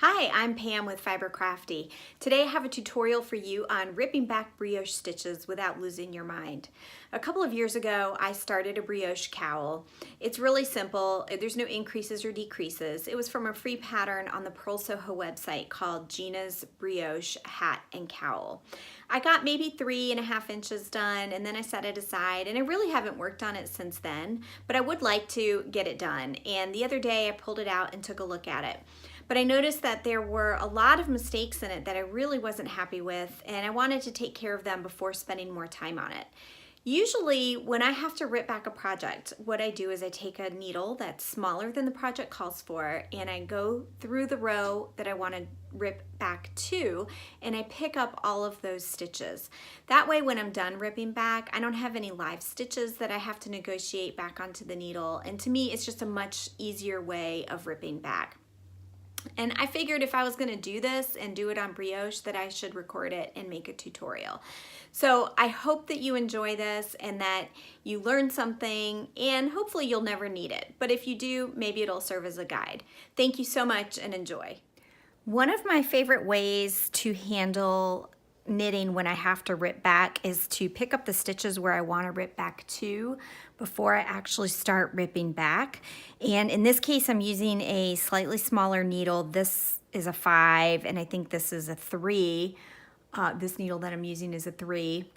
Hi, I'm Pam with FiberCrafty. Today I have a tutorial for you on ripping back brioche stitches without losing your mind. A couple of years ago, I started a brioche cowl. It's really simple. There's no increases or decreases. It was from a free pattern on the Pearl Soho website called Gina's Brioche Hat and Cowl. I got maybe 3.5 inches done and then I set it aside, and I really haven't worked on it since then, but I would like to get it done. And the other day I pulled it out and took a look at it. But I noticed that there were a lot of mistakes in it that I really wasn't happy with, and I wanted to take care of them before spending more time on it. Usually when I have to rip back a project, what I do is I take a needle that's smaller than the project calls for, and I go through the row that I want to rip back to, and I pick up all of those stitches. That way when I'm done ripping back, I don't have any live stitches that I have to negotiate back onto the needle, and to me it's just a much easier way of ripping back. And I figured if I was going to do this and do it on brioche, that I should record it and make a tutorial. So I hope that you enjoy this and that you learn something, and hopefully you'll never need it. But if you do, maybe it'll serve as a guide. Thank you so much and enjoy. One of my favorite ways to handle knitting when I have to rip back is to pick up the stitches where I want to rip back to before I actually start ripping back. And in this case, I'm using a slightly smaller needle. This is a 5, and I think this is a 3. This needle that I'm using is a 3.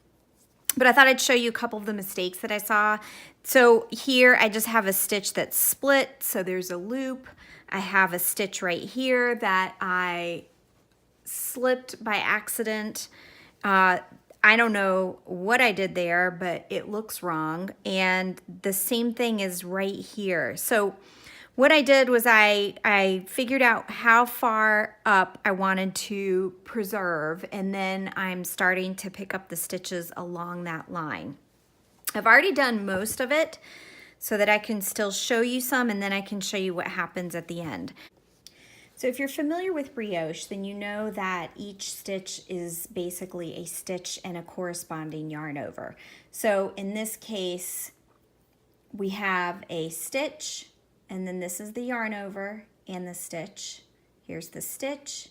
But I thought I'd show you a couple of the mistakes that I saw. So here I just have a stitch that's split, so there's a loop. I have a stitch right here that I slipped by accident. I don't know what I did there, but it looks wrong. And the same thing is right here. So what I did was I figured out how far up I wanted to preserve, and then I'm starting to pick up the stitches along that line. I've already done most of it so that I can still show you some, and then I can show you what happens at the end. So if you're familiar with brioche, then you know that each stitch is basically a stitch and a corresponding yarn over. So in this case, we have a stitch, and then this is the yarn over and the stitch. Here's the stitch,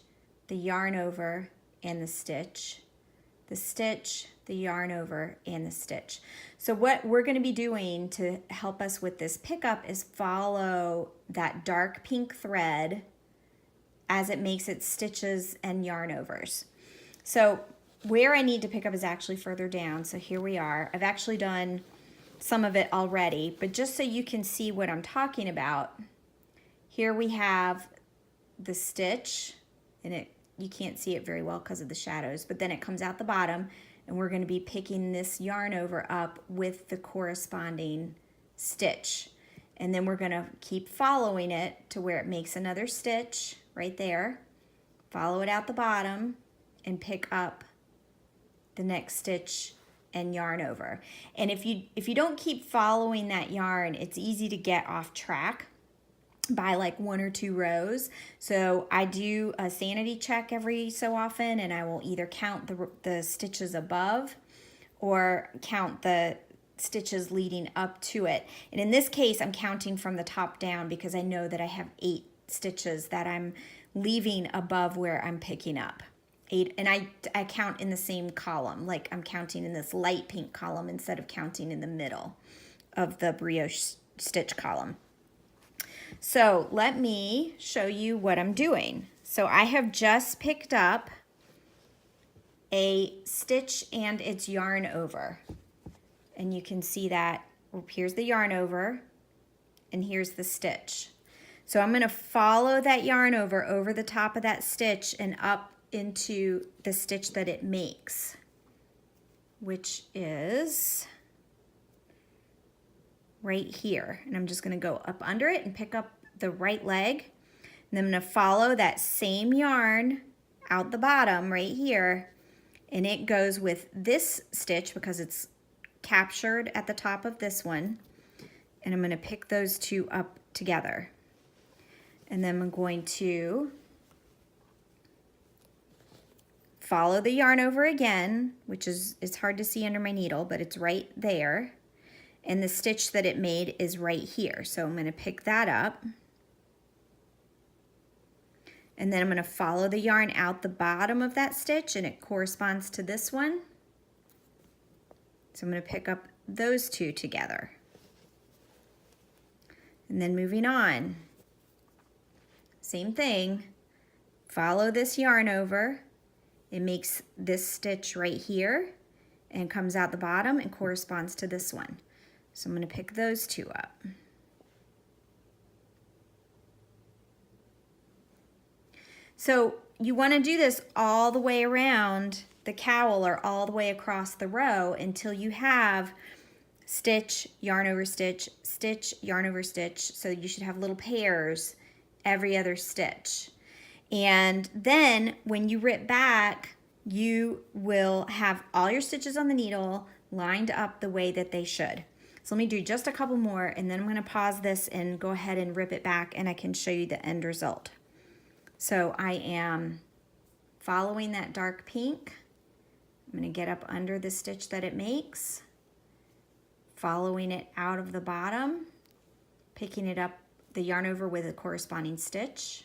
the yarn over, and the stitch, the yarn over, and the stitch. So what we're going to be doing to help us with this pickup is follow that dark pink thread as it makes its stitches and yarn overs. So where I need to pick up is actually further down. So here we are. I've actually done some of it already, but just so you can see what I'm talking about, here we have the stitch, and you can't see it very well because of the shadows, but then it comes out the bottom, and we're going to be picking this yarn over up with the corresponding stitch. And then we're going to keep following it to where it makes another stitch right there, follow it out the bottom, and pick up the next stitch and yarn over. And if you don't keep following that yarn, it's easy to get off track by like 1 or 2 rows. So I do a sanity check every so often, and I will either count the stitches above or count the stitches leading up to it. And in this case, I'm counting from the top down because I know that I have 8 stitches that I'm leaving above where I'm picking up. 8, and I count in the same column, like I'm counting in this light pink column instead of counting in the middle of the brioche stitch column. So let me show you what I'm doing. So I have just picked up a stitch and its yarn over. And you can see that, here's the yarn over, and here's the stitch. So I'm going to follow that yarn over the top of that stitch and up into the stitch that it makes, which is right here. And I'm just going to go up under it and pick up the right leg. And I'm going to follow that same yarn out the bottom right here, and it goes with this stitch because it's captured at the top of this one, and I'm going to pick those two up together. And then I'm going to follow the yarn over again, which is, it's hard to see under my needle, but it's right there. And the stitch that it made is right here. So I'm going to pick that up. And then I'm going to follow the yarn out the bottom of that stitch, and it corresponds to this one. So I'm going to pick up those two together. And then moving on, same thing, follow this yarn over. It makes this stitch right here and comes out the bottom and corresponds to this one. So I'm going to pick those two up. So you want to do this all the way around the cowl or all the way across the row until you have stitch, yarn over stitch, stitch, yarn over stitch. So you should have little pairs every other stitch. And then when you rip back, you will have all your stitches on the needle lined up the way that they should. So let me do just a couple more, and then I'm going to pause this and go ahead and rip it back, and I can show you the end result. So I am following that dark pink. I'm going to get up under the stitch that it makes, following it out of the bottom, picking it up, the yarn over with a corresponding stitch,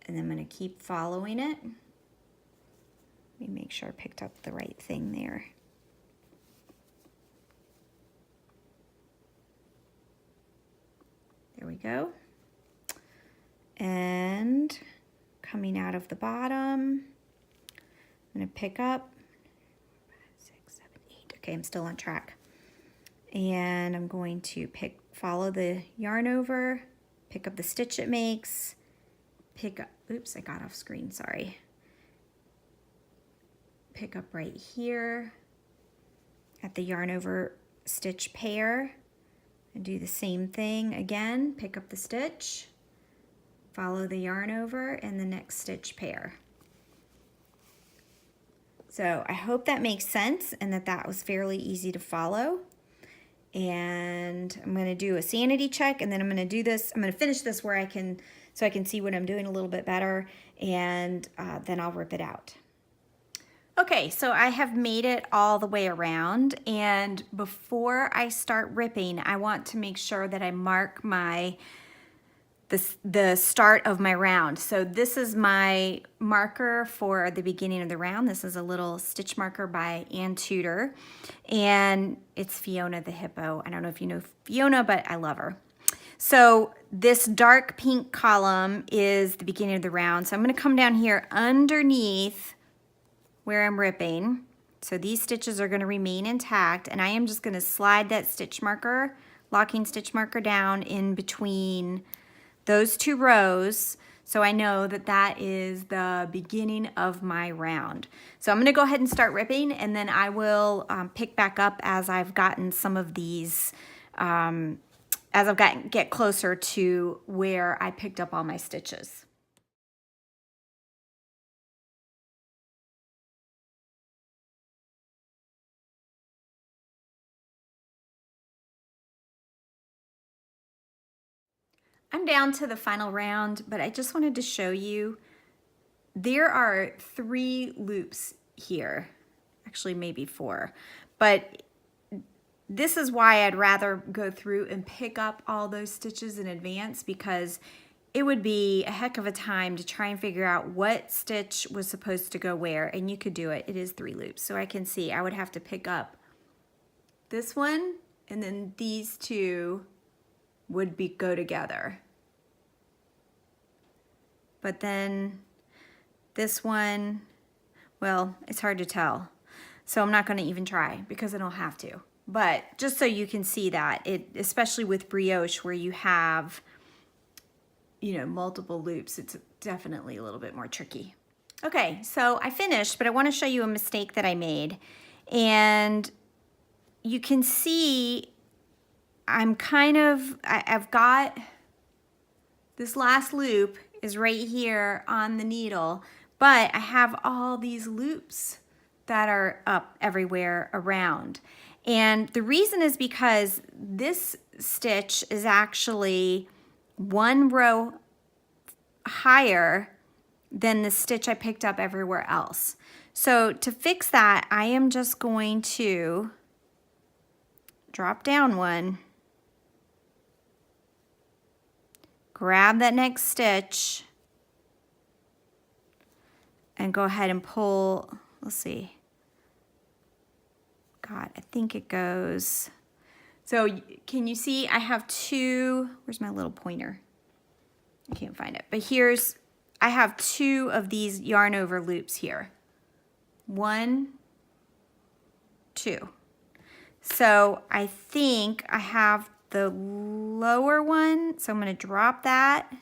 and then I'm going to keep following it. Let me make sure I picked up the right thing there. There we go. And coming out of the bottom, I'm going to pick up 5, 6, 7, 8. Okay, I'm still on track. And I'm going to follow the yarn over, pick up the stitch it makes, pick up, oops, I got off screen, sorry. Pick up right here at the yarn over stitch pair and do the same thing again. Pick up the stitch, follow the yarn over, and the next stitch pair. So I hope that makes sense and that was fairly easy to follow. And I'm going to do a sanity check, and then I'm going to do this. I'm going to finish this so I can see what I'm doing a little bit better, and then I'll rip it out. Okay, so I have made it all the way around, and before I start ripping, I want to make sure that I mark the start of my round. So this is my marker for the beginning of the round. This is a little stitch marker by Ann Tudor, and it's Fiona the Hippo. I don't know if you know Fiona, but I love her. So this dark pink column is the beginning of the round. So I'm going to come down here underneath where I'm ripping. So these stitches are going to remain intact, and I am just going to slide that stitch marker, locking stitch marker down in between those two rows, so I know that that is the beginning of my round. So I'm going to go ahead and start ripping, and then I will pick back up as I've gotten some of these, get closer to where I picked up all my stitches. I'm down to the final round, but I just wanted to show you there are 3 loops here, actually maybe 4, but this is why I'd rather go through and pick up all those stitches in advance, because it would be a heck of a time to try and figure out what stitch was supposed to go where, and you could do it. It is 3 loops, so I can see I would have to pick up this one, and then these 2 would go together. But then this one, well, it's hard to tell. So I'm not going to even try because I don't have to. But just so you can see that, especially with brioche where you have, multiple loops, it's definitely a little bit more tricky. Okay, so I finished, but I want to show you a mistake that I made. And you can see I've got this last loop is right here on the needle, but I have all these loops that are up everywhere around. And the reason is because this stitch is actually 1 row higher than the stitch I picked up everywhere else. So to fix that, I am just going to drop down 1, grab that next stitch, and go ahead and pull, let's see. God, I think it goes. So can you see I have two, where's my little pointer? I can't find it, but I have two of these yarn over loops here. 1, 2. So I think I have the lower one, so I'm gonna drop that. I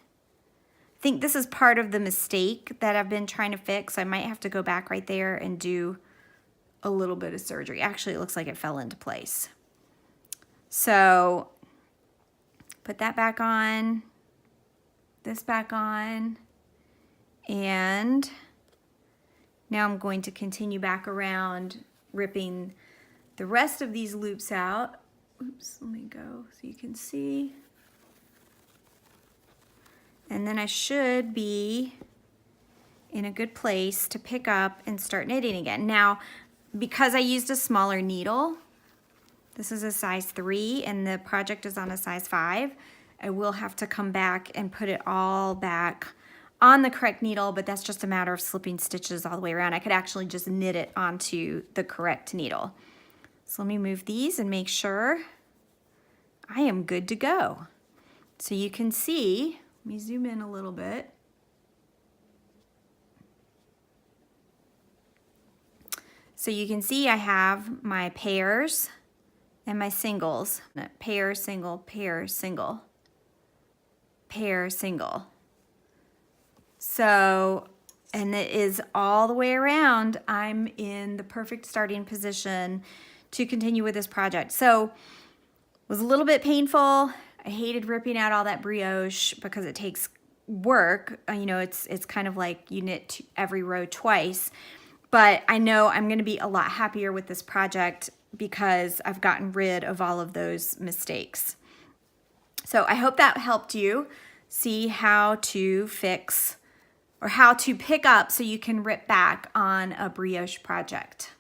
think this is part of the mistake that I've been trying to fix. I might have to go back right there and do a little bit of surgery. Actually, it looks like it fell into place. So put that back on, this back on, and now I'm going to continue back around ripping the rest of these loops out. Oops, let me go so you can see. And then I should be in a good place to pick up and start knitting again. Now, because I used a smaller needle, this is a size 3 and the project is on a size 5, I will have to come back and put it all back on the correct needle, but that's just a matter of slipping stitches all the way around. I could actually just knit it onto the correct needle. So let me move these and make sure I am good to go. So you can see, let me zoom in a little bit. So you can see I have my pairs and my singles. Pair, single, pair, single, pair, single. So, and it is all the way around. I'm in the perfect starting position to continue with this project. So it was a little bit painful. I hated ripping out all that brioche because it takes work. You know, it's kind of like you knit every row twice. But I know I'm going to be a lot happier with this project because I've gotten rid of all of those mistakes. So I hope that helped you see how to fix or how to pick up so you can rip back on a brioche project.